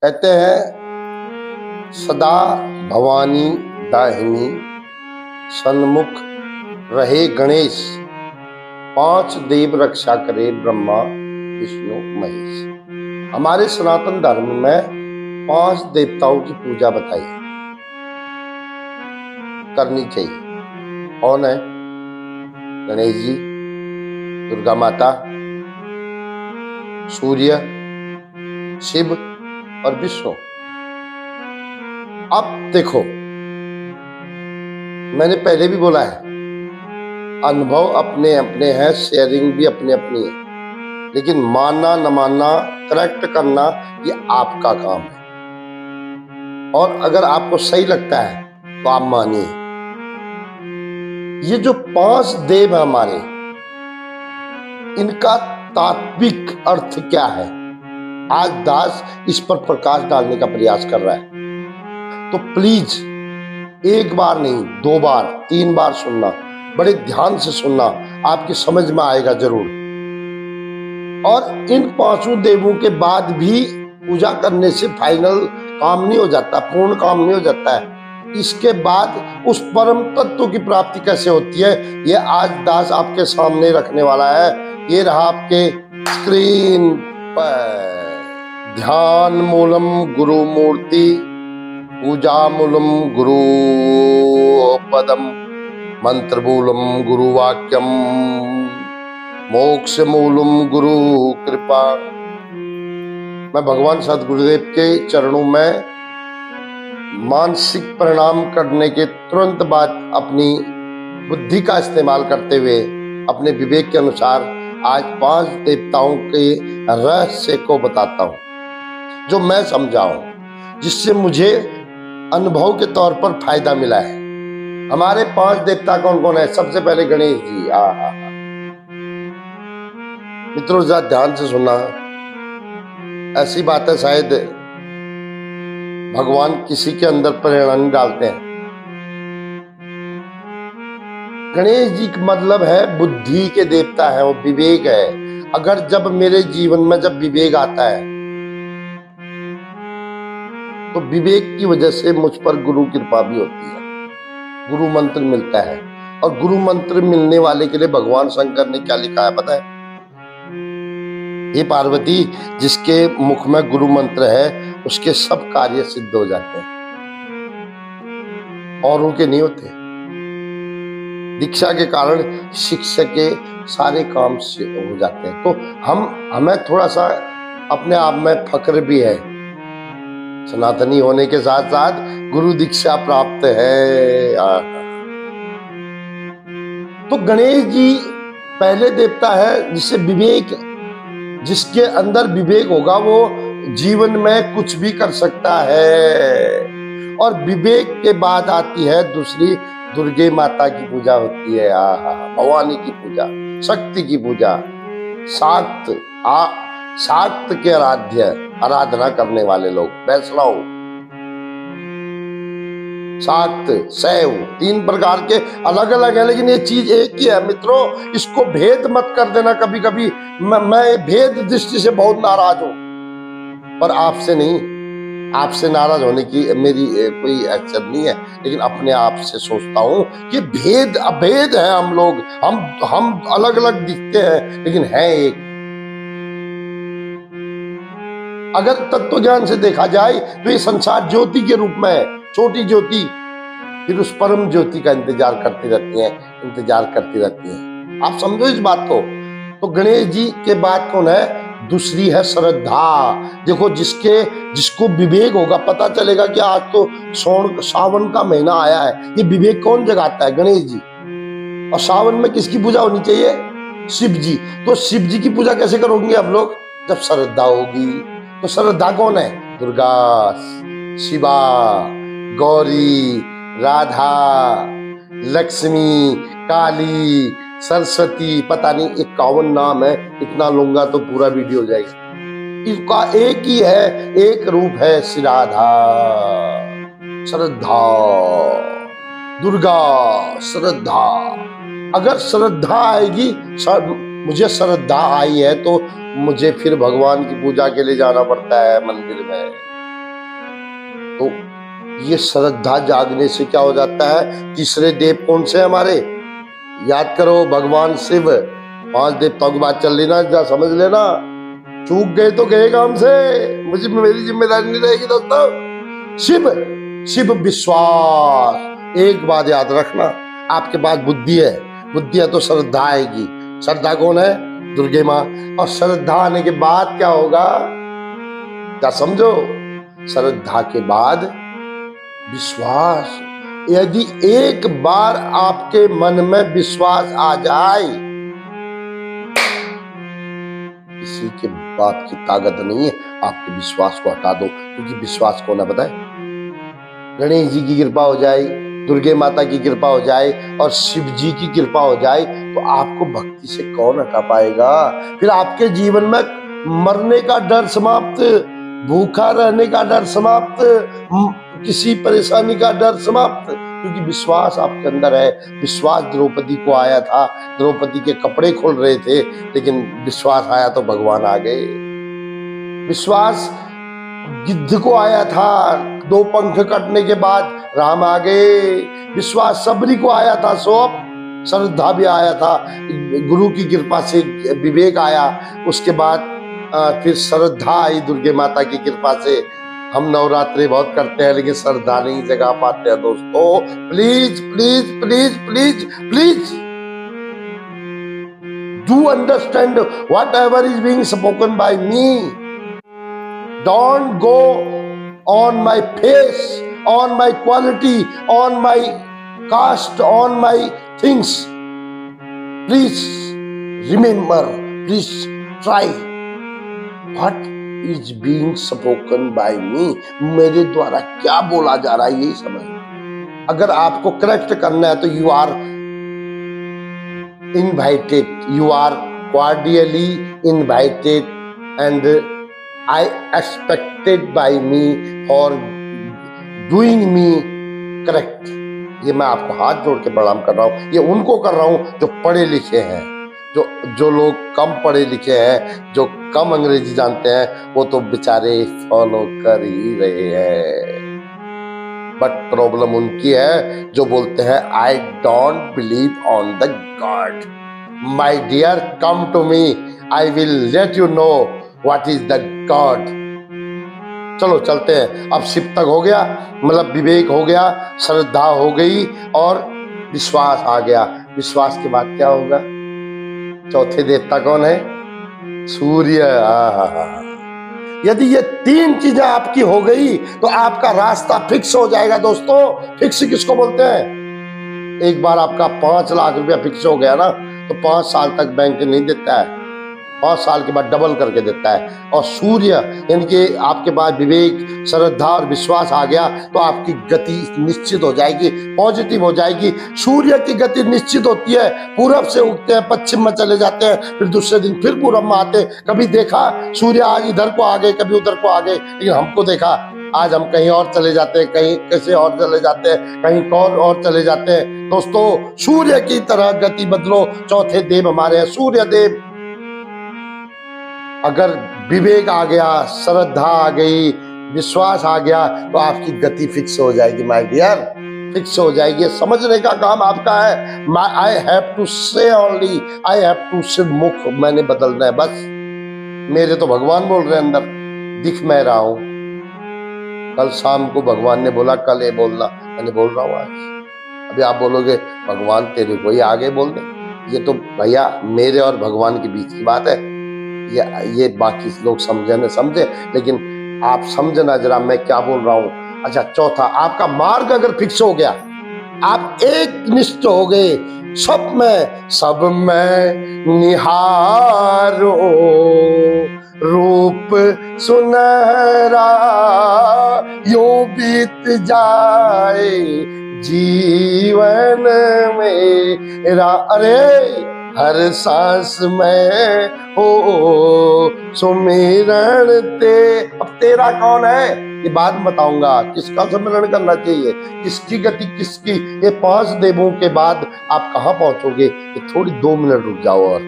कहते हैं सदा भवानी दाहिनी सन्मुख रहे गणेश, पांच देव रक्षा करे ब्रह्मा विष्णु महेश। हमारे सनातन धर्म में पांच देवताओं की पूजा बताई करनी चाहिए। कौन है? गणेश जी, दुर्गा माता, सूर्य, शिव और विष्णु। अब देखो, मैंने पहले भी बोला है, अनुभव अपने अपने हैं, शेयरिंग भी अपने अपनी है, लेकिन मानना न मानना, करेक्ट करना ये आपका काम है। और अगर आपको सही लगता है तो आप मानिए। ये जो पांच देव है हमारे, इनका तात्विक अर्थ क्या है? आज दास इस पर प्रकाश डालने का प्रयास कर रहा है, तो प्लीज एक बार नहीं, दो बार, तीन बार सुनना, बड़े ध्यान से सुनना, आपकी समझ में आएगा जरूर। और इन पांचों देवों के बाद भी पूजा करने से फाइनल काम नहीं हो जाता, पूर्ण काम नहीं हो जाता है। इसके बाद उस परम तत्व की प्राप्ति कैसे होती है, ये आज दास आपके सामने रखने वाला है। ये रहा आपके स्क्रीन पर। ध्यान मूलम गुरु मूर्ति, पूजा मूलम गुरु पदम, मंत्र मूलम गुरु वाक्यम, मोक्ष मूलम गुरु कृपा। मैं भगवान सदगुरुदेव के चरणों में मानसिक परिणाम करने के तुरंत बाद अपनी बुद्धि का इस्तेमाल करते हुए अपने विवेक के अनुसार आज पांच देवताओं के रहस्य को बताता हूं, जो मैं समझा हूं, जिससे मुझे अनुभव के तौर पर फायदा मिला है। हमारे पांच देवता कौन कौन है? सबसे पहले गणेश जी। मित्रों जरा ध्यान से सुनना, ऐसी बात है शायद भगवान किसी के अंदर प्रेरणा नहीं डालते हैं। गणेश जी का मतलब है बुद्धि के देवता है, वो विवेक है। अगर जब मेरे जीवन में जब विवेक आता है तो विवेक की वजह से मुझ पर गुरु कृपा भी होती है, गुरु मंत्र मिलता है। और गुरु मंत्र मिलने वाले के लिए भगवान शंकर ने क्या लिखा है पता है? हे पार्वती, जिसके मुख में गुरु मंत्र है उसके सब कार्य सिद्ध हो जाते हैं, औरों के नहीं होते। दीक्षा के कारण शिक्षक के सारे काम हो जाते हैं। तो हमें थोड़ा सा अपने आप में फक्र भी है, सनातनी होने के साथ साथ गुरु दीक्षा प्राप्त है। तो गणेश जी पहले देवता है जिससे विवेक, जिसके अंदर विवेक होगा वो जीवन में कुछ भी कर सकता है। और विवेक के बाद आती है दूसरी, दुर्गे माता की पूजा होती है। भवानी की पूजा, शक्ति की पूजा, शाक्त के आराधना करने वाले लोग, वैष्णव, शाक्त, शैव, तीन प्रकार के अलग अलग है, लेकिन ये चीज एक ही है मित्रों। इसको भेद मत कर देना। कभी कभी मैं भेद दृष्टि से बहुत नाराज हूं, पर आपसे नहीं, आपसे नाराज होने की मेरी कोई हैसियत नहीं है, लेकिन अपने आप से सोचता हूं कि भेद अभेद है। हम लोग हम अलग अलग दिखते हैं, लेकिन है एक। अगर तत्व ज्ञान से देखा जाए तो ये संसार ज्योति के रूप में है, छोटी ज्योति, फिर उस परम ज्योति का इंतजार करती रहती है। आप समझो इस बात को। तो गणेश जी के बाद कौन है? दूसरी है श्रद्धा। देखो, जिसको विवेक होगा, पता चलेगा कि आज तो सावन का महीना आया है, ये विवेक कौन जगाता है? गणेश जी। और सावन में किसकी पूजा होनी चाहिए? शिव जी। तो शिव जी की पूजा कैसे करोगे आप लोग? जब श्रद्धा होगी। तो श्रद्धा कौन है? दुर्गा, शिवा, गौरी, राधा, लक्ष्मी, काली, सरस्वती, पता नहीं 51 नाम है, इतना लूंगा तो पूरा वीडियो हो जाएगा। इसका एक ही है, एक रूप है, श्राद्धा, श्रद्धा, दुर्गा, श्रद्धा। अगर श्रद्धा आएगी, मुझे श्रद्धा आई है तो मुझे फिर भगवान की पूजा के लिए जाना पड़ता है मंदिर में। तो ये श्रद्धा जागने से क्या हो जाता है? तीसरे देव कौन से हमारे? याद करो, भगवान शिव। 5 देवताओं की बात चल रही ना, जरा समझ लेना। चूक गए तो गए काम से, मुझे मेरी जिम्मेदारी नहीं रहेगी दोस्तों। शिव विश्वास। एक बात याद रखना, आपके पास बुद्धि है तो श्रद्धा आएगी। श्रद्धा कौन है? दुर्गे माँ। और श्रद्धा आने के बाद क्या होगा? क्या समझो? श्रद्धा के बाद विश्वास। यदि एक बार आपके मन में विश्वास आ जाए, किसी के बाप की ताकत नहीं है आपके विश्वास को हटा दो। क्योंकि विश्वास कौन है पता है? गणेश जी की कृपा हो जाए, दुर्गे माता की कृपा हो जाए और शिव जी की कृपा हो जाए तो आपको भक्ति से कौन हटा पाएगा? फिर आपके जीवन में मरने का डर समाप्त, भूखा रहने का डर समाप्त, किसी परेशानी का डर समाप्त। क्योंकि विश्वास आपके अंदर है। विश्वास द्रौपदी को आया था, द्रौपदी के कपड़े खुल रहे थे, लेकिन विश्वास आया तो भगवान आ गए। विश्वास गिद्ध को आया था, 2 पंख कटने के बाद राम आ गए। विश्वास सबरी को आया था, श्रद्धा भी आया था, गुरु की कृपा से विवेक आया। उसके बाद फिर श्रद्धा आई दुर्गे माता की कृपा से। हम नवरात्रि बहुत करते हैं लेकिन श्रद्धा नहीं जगा पाते हैं दोस्तों। Please please please please please do understand whatever is being spoken by me. Don't go on my face, on my quality, on my caste, on my things. Please remember, please try what is being spoken by me. मेरे द्वारा क्या बोला जा रहा है यही समझ। अगर आपको करेक्ट करना है तो you are invited, you are cordially invited and I expected by me for doing me correct. ये मैं आपको हाथ जोड़ के प्रणाम कर रहा हूं। ये उनको कर रहा हूं जो पढ़े लिखे हैं। जो लोग कम पढ़े लिखे हैं, जो कम अंग्रेजी जानते हैं, वो तो बेचारे फॉलो कर ही रहे हैं। बट प्रॉब्लम उनकी है जो बोलते हैं I don't believe on the God. My dear, come to me, I will let you know what is the God. चलो चलते हैं। अब शिव तक हो गया, मतलब विवेक हो गया, श्रद्धा हो गई और विश्वास आ गया। विश्वास के बाद क्या होगा? चौथे देवता कौन है? सूर्य। यदि ये 3 चीजें आपकी हो गई तो आपका रास्ता फिक्स हो जाएगा दोस्तों। फिक्स किसको बोलते हैं? एक बार आपका 5 लाख रुपया फिक्स हो गया ना तो 5 साल तक बैंक नहीं देता है, 5 साल के बाद डबल करके देता है। और सूर्य यानी कि आपके पास विवेक, श्रद्धा और विश्वास आ गया तो आपकी गति निश्चित हो जाएगी, पॉजिटिव हो जाएगी। सूर्य की गति निश्चित होती है, पूरब से उगते हैं, पश्चिम में चले जाते हैं, फिर दूसरे दिन फिर पूरब में आते हैं। कभी देखा सूर्य आज इधर को आ गए, कभी उधर को आ गए, लेकिन हमको देखा आज हम कहीं और चले जाते हैं, कहीं कैसे और चले जाते हैं, कहीं और चले जाते हैं। दोस्तों सूर्य की तरह गति बदलो। चौथे देव हमारे हैं सूर्य देव। अगर विवेक आ गया, श्रद्धा आ गई, विश्वास आ गया तो आपकी गति फिक्स हो जाएगी माय डियर, फिक्स हो जाएगी। समझने का काम आपका है। आई हैव टू से ओनली, आई हैव टू से मुख मैंने बदलना है बस। मेरे तो भगवान बोल रहे हैं अंदर, दिख मैं रहा हूं। कल शाम को भगवान ने बोला कल ये बोलना, मैंने बोल रहा हूं आज। अभी आप बोलोगे भगवान तेरे को ही आगे बोल दे, ये तो भैया मेरे और भगवान के बीच की बात है। ये बाकी लोग समझे न समझे, लेकिन आप समझना जरा मैं क्या बोल रहा हूं। अच्छा, चौथा, आपका मार्ग अगर फिक्स हो गया, आप एक निष्ठ हो गए, सब में निहारो रूप सुनहरा यूं बीत जाए जीवन मेरा। अरे हर सांस में हो सुमिरन ते। अब तेरा कौन है ये बाद में बताऊंगा, किसका सुमिरन करना चाहिए, किसकी गति किसकी। ये 5 देवों के बाद आप कहां पहुंचोगे, ये थोड़ी 2 मिनट रुक जाओ। और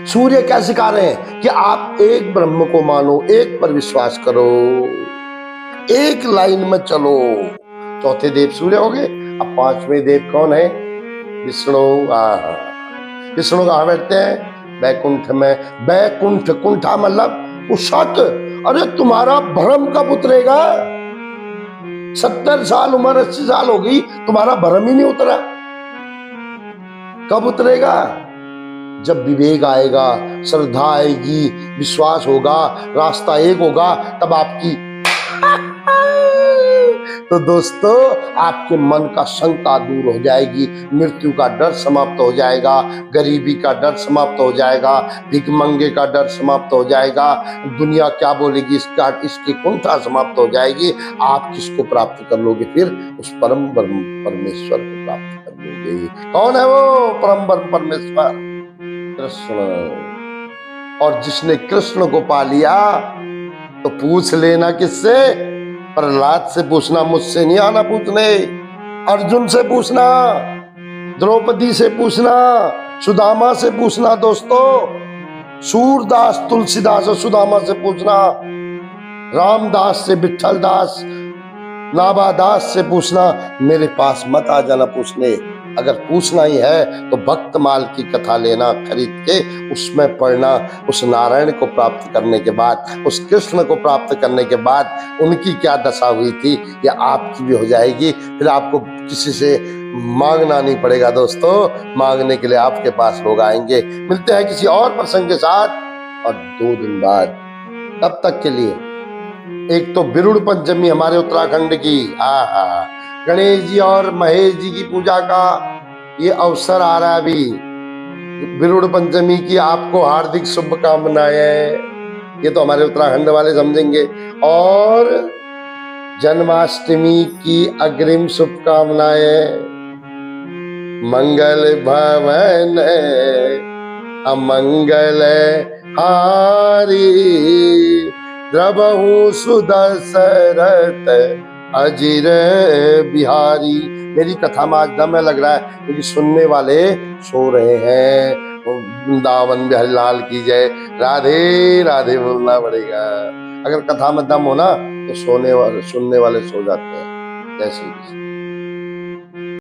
सूर्य क्या सिखा रहे हैं कि आप एक ब्रह्म को मानो, एक पर विश्वास करो, एक लाइन में चलो। चौथे देव सूर्य हो गए। अब पांचवें देव कौन है? विष्णु। विष्णु कहाँ बैठते हैं? बैकुंठ में। बैकुंठ, कुंठा मतलब उषत। अरे तुम्हारा भ्रम कब उतरेगा? 70 साल उम्र, 80 साल हो गई, तुम्हारा भ्रम ही नहीं उतरा। कब उतरेगा? जब विवेक आएगा, श्रद्धा आएगी, विश्वास होगा, रास्ता एक होगा, तब आपकी तो दोस्तों आपके मन का शंका दूर हो जाएगी, मृत्यु का डर समाप्त हो जाएगा, गरीबी का डर समाप्त हो जाएगा, भिखमंगे का डर समाप्त हो जाएगा, दुनिया क्या बोलेगी इसकी कुंठा समाप्त हो जाएगी। आप किसको प्राप्त कर लोगे फिर? उस परम ब्रह्म परमेश्वर को प्राप्त कर लोगे। कौन है वो परम ब्रह्म परमेश्वर? कृष्ण। और जिसने कृष्ण को पा लिया तो पूछ लेना किससे? प्रहलाद से पूछना, मुझसे नहीं आना पूछने। अर्जुन से पूछना, द्रौपदी से पूछना, सुदामा से पूछना। दोस्तों सूरदास, तुलसीदास और सुदामा से पूछना, रामदास से, विठल दास, नाभादास से पूछना। मेरे पास मत आ जाना पूछने। अगर पूछना ही है तो भक्तमाल की कथा लेना खरीद के, उसमें पढ़ना। उस नारायण को प्राप्त करने के बाद, उस कृष्ण को प्राप्त करने के बाद उनकी क्या दशा हुई थी, या आपकी भी हो जाएगी। फिर आपको किसी से मांगना नहीं पड़ेगा दोस्तों, मांगने के लिए आपके पास लोग आएंगे। मिलते हैं किसी और प्रसंग के साथ और 2 दिन बाद। तब तक के लिए एक तो बिरुड़ पंचमी हमारे उत्तराखंड की, गणेश जी और महेश जी की पूजा का ये अवसर आ रहा है अभी। बिरुड़ पंचमी की आपको हार्दिक शुभकामनाएं। ये तो हमारे उत्तराखंड वाले समझेंगे। और जन्माष्टमी की अग्रिम शुभकामनाएं। मंगल भवन अमंगल हारी, द्रवहु सुदशरथ अजिर बिहारी। मेरी कथा में आज दम लग रहा है क्योंकि सुनने वाले सो रहे हैं। वृंदावन में हरिलाल की जय, राधे राधे बोलना पड़ेगा। अगर कथा में दम हो ना तो सुनने वाले सो जाते हैं। जय श्री कृष्ण।